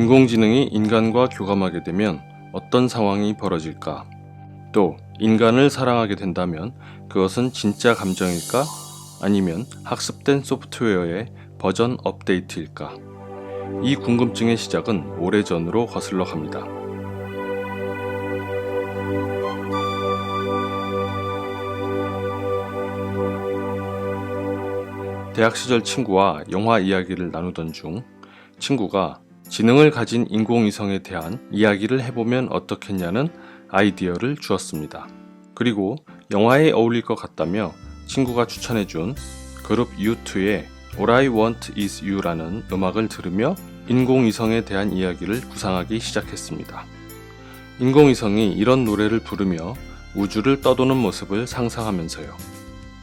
인공지능이 인간과 교감하게 되면 어떤 상황이 벌어질까? 또 인간을 사랑하게 된다면 그것은 진짜 감정일까? 아니면 학습된 소프트웨어의 버전 업데이트일까? 이 궁금증의 시작은 오래전으로 거슬러 갑니다. 대학 시절 친구와 영화 이야기를 나누던 중 친구가 지능을 가진 인공위성에 대한 이야기를 해보면 어떻겠냐는 아이디어를 주었습니다. 그리고 영화에 어울릴 것 같다며 친구가 추천해준 그룹 U2의 All I Want Is You라는 음악을 들으며 인공위성에 대한 이야기를 구상하기 시작했습니다. 인공위성이 이런 노래를 부르며 우주를 떠도는 모습을 상상하면서요.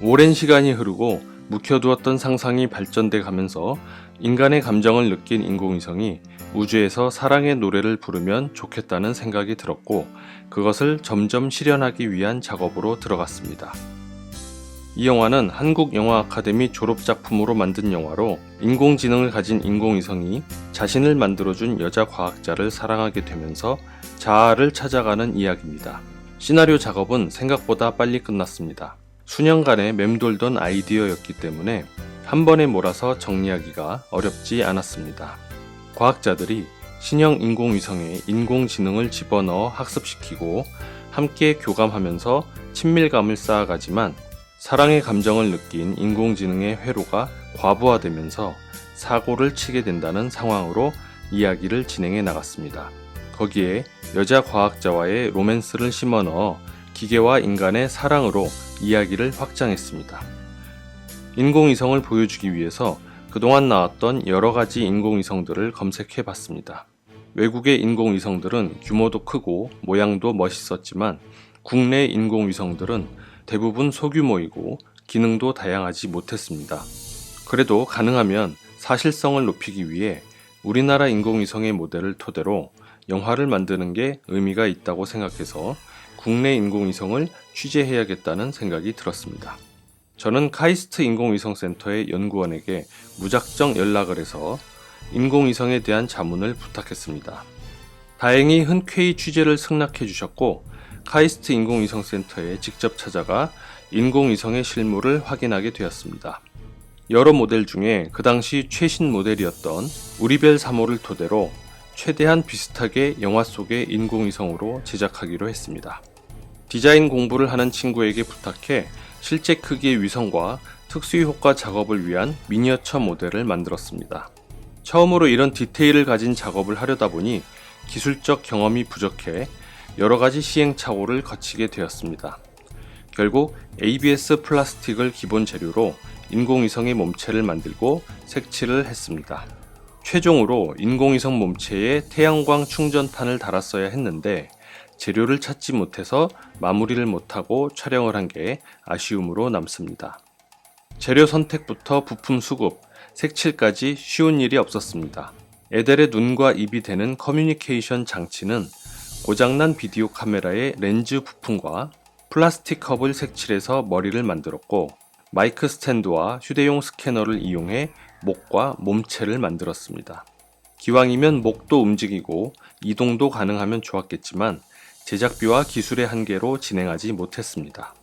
오랜 시간이 흐르고 묵혀두었던 상상이 발전돼 가면서 인간의 감정을 느낀 인공위성이 우주에서 사랑의 노래를 부르면 좋겠다는 생각이 들었고 그것을 점점 실현하기 위한 작업으로 들어갔습니다. 이 영화는 한국영화아카데미 졸업작품으로 만든 영화로 인공지능을 가진 인공위성이 자신을 만들어준 여자 과학자를 사랑하게 되면서 자아를 찾아가는 이야기입니다. 시나리오 작업은 생각보다 빨리 끝났습니다. 수년간에 맴돌던 아이디어였기 때문에 한 번에 몰아서 정리하기가 어렵지 않았습니다. 과학자들이 신형 인공위성에 인공지능을 집어넣어 학습시키고 함께 교감하면서 친밀감을 쌓아가지만 사랑의 감정을 느낀 인공지능의 회로가 과부하되면서 사고를 치게 된다는 상황으로 이야기를 진행해 나갔습니다. 거기에 여자 과학자와의 로맨스를 심어넣어 기계와 인간의 사랑으로 이야기를 확장했습니다. 인공위성을 보여주기 위해서 그동안 나왔던 여러가지 인공위성들을 검색해 봤습니다. 외국의 인공위성들은 규모도 크고 모양도 멋있었지만 국내 인공위성들은 대부분 소규모이고 기능도 다양하지 못했습니다. 그래도 가능하면 사실성을 높이기 위해 우리나라 인공위성의 모델을 토대로 영화를 만드는 게 의미가 있다고 생각해서 국내 인공위성을 취재해야겠다는 생각이 들었습니다. 저는 카이스트 인공위성센터의 연구원에게 무작정 연락을 해서 인공위성에 대한 자문을 부탁했습니다. 다행히 흔쾌히 취재를 승낙해 주셨고 카이스트 인공위성센터에 직접 찾아가 인공위성의 실물을 확인하게 되었습니다. 여러 모델 중에 그 당시 최신 모델이었던 우리별 3호를 토대로 최대한 비슷하게 영화 속의 인공위성으로 제작하기로 했습니다. 디자인 공부를 하는 친구에게 부탁해 실제 크기의 위성과 특수효과 작업을 위한 미니어처 모델을 만들었습니다. 처음으로 이런 디테일을 가진 작업을 하려다 보니 기술적 경험이 부족해 여러가지 시행착오를 거치게 되었습니다. 결국 ABS 플라스틱을 기본 재료로 인공위성의 몸체를 만들고 색칠을 했습니다. 최종으로 인공위성 몸체에 태양광 충전판을 달았어야 했는데 재료를 찾지 못해서 마무리를 못하고 촬영을 한 게 아쉬움으로 남습니다. 재료 선택부터 부품 수급, 색칠까지 쉬운 일이 없었습니다. 에델의 눈과 입이 되는 커뮤니케이션 장치는 고장난 비디오 카메라의 렌즈 부품과 플라스틱 컵을 색칠해서 머리를 만들었고 마이크 스탠드와 휴대용 스캐너를 이용해 목과 몸체를 만들었습니다. 기왕이면 목도 움직이고 이동도 가능하면 좋았겠지만 제작비와 기술의 한계로 진행하지 못했습니다.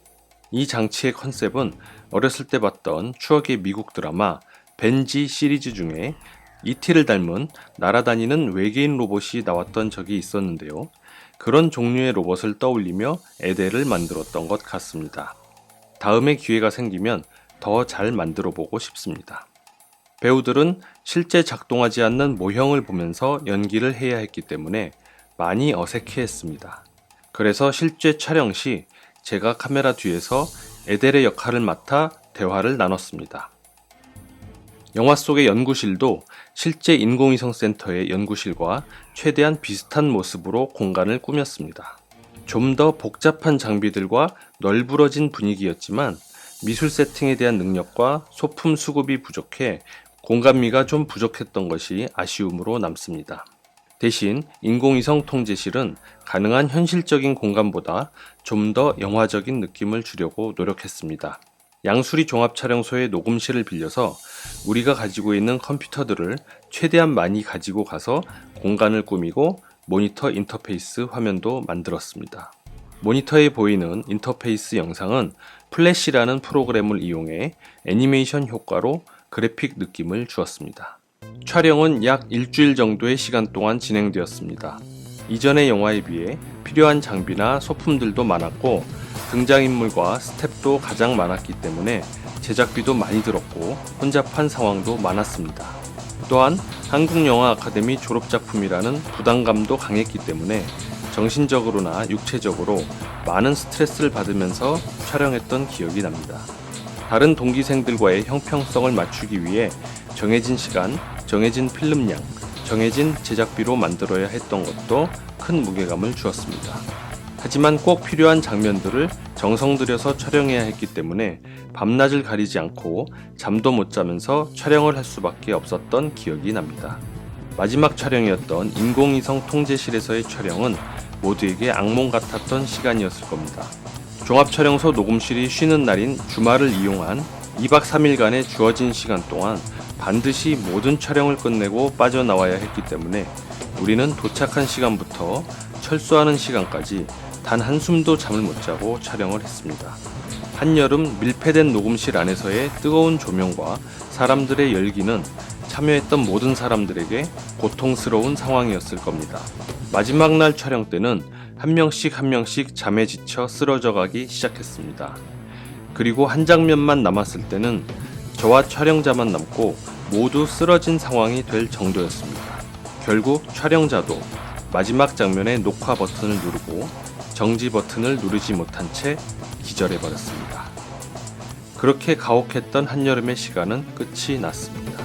이 장치의 컨셉은 어렸을 때 봤던 추억의 미국 드라마 벤지 시리즈 중에 E.T.를 닮은 날아다니는 외계인 로봇이 나왔던 적이 있었는데요. 그런 종류의 로봇을 떠올리며 에델을 만들었던 것 같습니다. 다음에 기회가 생기면 더 잘 만들어 보고 싶습니다. 배우들은 실제 작동하지 않는 모형을 보면서 연기를 해야 했기 때문에 많이 어색해했습니다. 그래서 실제 촬영 시 제가 카메라 뒤에서 에델의 역할을 맡아 대화를 나눴습니다. 영화 속의 연구실도 실제 인공위성센터의 연구실과 최대한 비슷한 모습으로 공간을 꾸몄습니다. 좀 더 복잡한 장비들과 널브러진 분위기였지만 미술 세팅에 대한 능력과 소품 수급이 부족해 공간미가 좀 부족했던 것이 아쉬움으로 남습니다. 대신 인공위성 통제실은 가능한 현실적인 공간보다 좀 더 영화적인 느낌을 주려고 노력했습니다. 양수리 종합촬영소의 녹음실을 빌려서 우리가 가지고 있는 컴퓨터들을 최대한 많이 가지고 가서 공간을 꾸미고 모니터 인터페이스 화면도 만들었습니다. 모니터에 보이는 인터페이스 영상은 플래시라는 프로그램을 이용해 애니메이션 효과로 그래픽 느낌을 주었습니다. 촬영은 약 일주일 정도의 시간 동안 진행되었습니다. 이전의 영화에 비해 필요한 장비나 소품들도 많았고 등장인물과 스텝도 가장 많았기 때문에 제작비도 많이 들었고 혼잡한 상황도 많았습니다. 또한 한국영화 아카데미 졸업작품이라는 부담감도 강했기 때문에 정신적으로나 육체적으로 많은 스트레스를 받으면서 촬영했던 기억이 납니다. 다른 동기생들과의 형평성을 맞추기 위해 정해진 시간, 정해진 필름량, 정해진 제작비로 만들어야 했던 것도 큰 무게감을 주었습니다. 하지만 꼭 필요한 장면들을 정성 들여서 촬영해야 했기 때문에 밤낮을 가리지 않고 잠도 못 자면서 촬영을 할 수밖에 없었던 기억이 납니다. 마지막 촬영이었던 인공위성 통제실에서의 촬영은 모두에게 악몽 같았던 시간이었을 겁니다. 종합촬영소 녹음실이 쉬는 날인 주말을 이용한 2박 3일간의 주어진 시간 동안 반드시 모든 촬영을 끝내고 빠져나와야 했기 때문에 우리는 도착한 시간부터 철수하는 시간까지 단 한숨도 잠을 못 자고 촬영을 했습니다. 한여름 밀폐된 녹음실 안에서의 뜨거운 조명과 사람들의 열기는 참여했던 모든 사람들에게 고통스러운 상황이었을 겁니다. 마지막 날 촬영 때는 한 명씩 잠에 지쳐 쓰러져 가기 시작했습니다. 그리고 한 장면만 남았을 때는 저와 촬영자만 남고 모두 쓰러진 상황이 될 정도였습니다. 결국 촬영자도 마지막 장면의 녹화 버튼을 누르고 정지 버튼을 누르지 못한 채 기절해버렸습니다. 그렇게 가혹했던 한여름의 시간은 끝이 났습니다.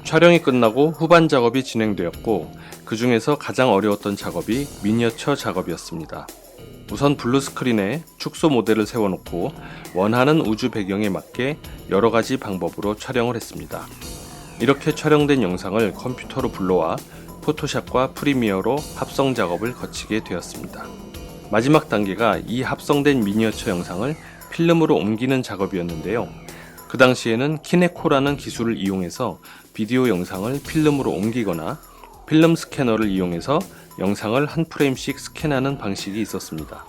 촬영이 끝나고 후반 작업이 진행되었고 그 중에서 가장 어려웠던 작업이 미니어처 작업이었습니다. 우선 블루스크린에 축소 모델을 세워놓고 원하는 우주 배경에 맞게 여러 가지 방법으로 촬영을 했습니다. 이렇게 촬영된 영상을 컴퓨터로 불러와 포토샵과 프리미어로 합성 작업을 거치게 되었습니다. 마지막 단계가 이 합성된 미니어처 영상을 필름으로 옮기는 작업이었는데요. 그 당시에는 키네코라는 기술을 이용해서 비디오 영상을 필름으로 옮기거나 필름 스캐너를 이용해서 영상을 한 프레임씩 스캔하는 방식이 있었습니다.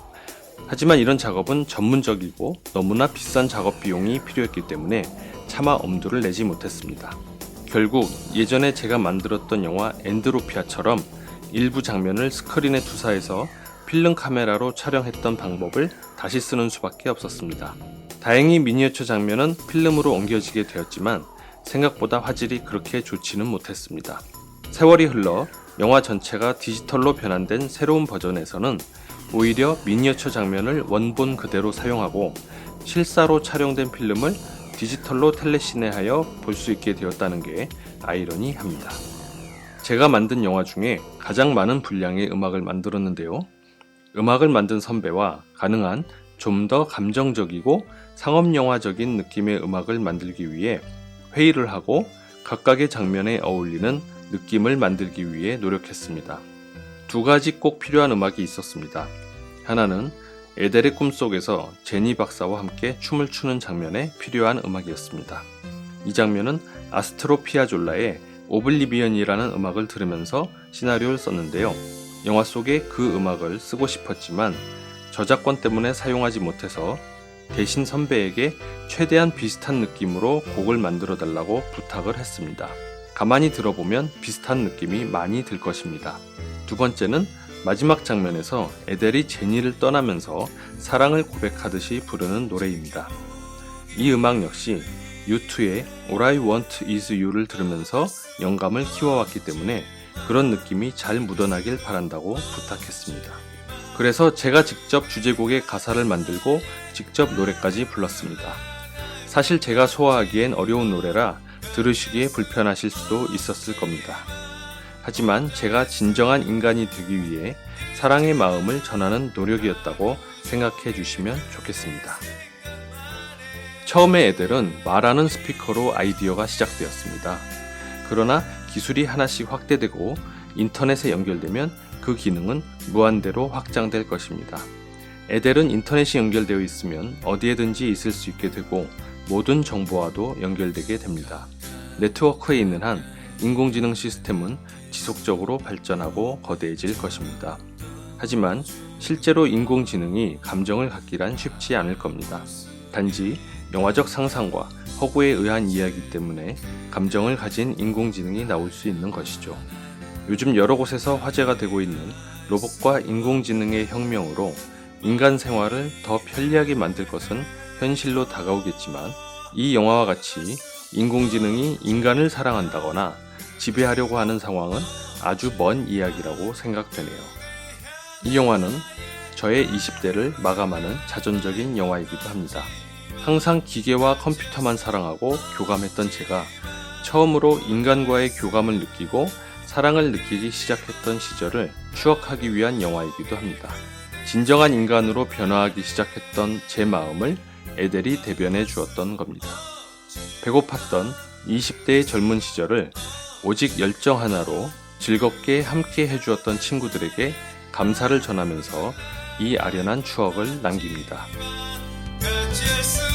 하지만 이런 작업은 전문적이고 너무나 비싼 작업 비용이 필요했기 때문에 차마 엄두를 내지 못했습니다. 결국 예전에 제가 만들었던 영화 엔드로피아처럼 일부 장면을 스크린에 투사해서 필름 카메라로 촬영했던 방법을 다시 쓰는 수밖에 없었습니다. 다행히 미니어처 장면은 필름으로 옮겨지게 되었지만 생각보다 화질이 그렇게 좋지는 못했습니다. 세월이 흘러 영화 전체가 디지털로 변환된 새로운 버전에서는 오히려 미니어처 장면을 원본 그대로 사용하고 실사로 촬영된 필름을 디지털로 텔레시네하여 볼 수 있게 되었다는 게 아이러니합니다. 제가 만든 영화 중에 가장 많은 분량의 음악을 만들었는데요. 음악을 만든 선배와 가능한 좀 더 감정적이고 상업영화적인 느낌의 음악을 만들기 위해 회의를 하고 각각의 장면에 어울리는 느낌을 만들기 위해 노력했습니다. 두 가지 꼭 필요한 음악이 있었습니다. 하나는 에델의 꿈속에서 제니 박사와 함께 춤을 추는 장면에 필요한 음악이었습니다. 이 장면은 아스트로 피아졸라의 오블리비언이라는 음악을 들으면서 시나리오를 썼는데요. 영화 속에 그 음악을 쓰고 싶었지만 저작권 때문에 사용하지 못해서 대신 선배에게 최대한 비슷한 느낌으로 곡을 만들어 달라고 부탁을 했습니다. 가만히 들어보면 비슷한 느낌이 많이 들 것입니다. 두 번째는 마지막 장면에서 에델이 제니를 떠나면서 사랑을 고백하듯이 부르는 노래입니다. 이 음악 역시 U2의 All I Want Is You를 들으면서 영감을 키워왔기 때문에 그런 느낌이 잘 묻어나길 바란다고 부탁했습니다. 그래서 제가 직접 주제곡의 가사를 만들고 직접 노래까지 불렀습니다. 사실 제가 소화하기엔 어려운 노래라 들으시기에 불편하실 수도 있었을 겁니다. 하지만 제가 진정한 인간이 되기 위해 사랑의 마음을 전하는 노력이었다고 생각해 주시면 좋겠습니다. 처음에 에델은 말하는 스피커로 아이디어가 시작되었습니다. 그러나 기술이 하나씩 확대되고 인터넷에 연결되면 그 기능은 무한대로 확장될 것입니다. 에델은 인터넷이 연결되어 있으면 어디에든지 있을 수 있게 되고 모든 정보와도 연결되게 됩니다. 네트워크에 있는 한 인공지능 시스템은 지속적으로 발전하고 거대해질 것입니다. 하지만 실제로 인공지능이 감정을 갖기란 쉽지 않을 겁니다. 단지 영화적 상상과 허구에 의한 이야기 때문에 감정을 가진 인공지능이 나올 수 있는 것이죠. 요즘 여러 곳에서 화제가 되고 있는 로봇과 인공지능의 혁명으로 인간 생활을 더 편리하게 만들 것은 현실로 다가오겠지만 이 영화와 같이 인공지능이 인간을 사랑한다거나 지배하려고 하는 상황은 아주 먼 이야기라고 생각되네요. 이 영화는 저의 20대를 마감하는 자전적인 영화이기도 합니다. 항상 기계와 컴퓨터만 사랑하고 교감했던 제가 처음으로 인간과의 교감을 느끼고 사랑을 느끼기 시작했던 시절을 추억하기 위한 영화이기도 합니다. 진정한 인간으로 변화하기 시작했던 제 마음을 에델이 대변해 주었던 겁니다. 배고팠던 20대의 젊은 시절을 오직 열정 하나로 즐겁게 함께 해주었던 친구들에게 감사를 전하면서 이 아련한 추억을 남깁니다. 그칠 수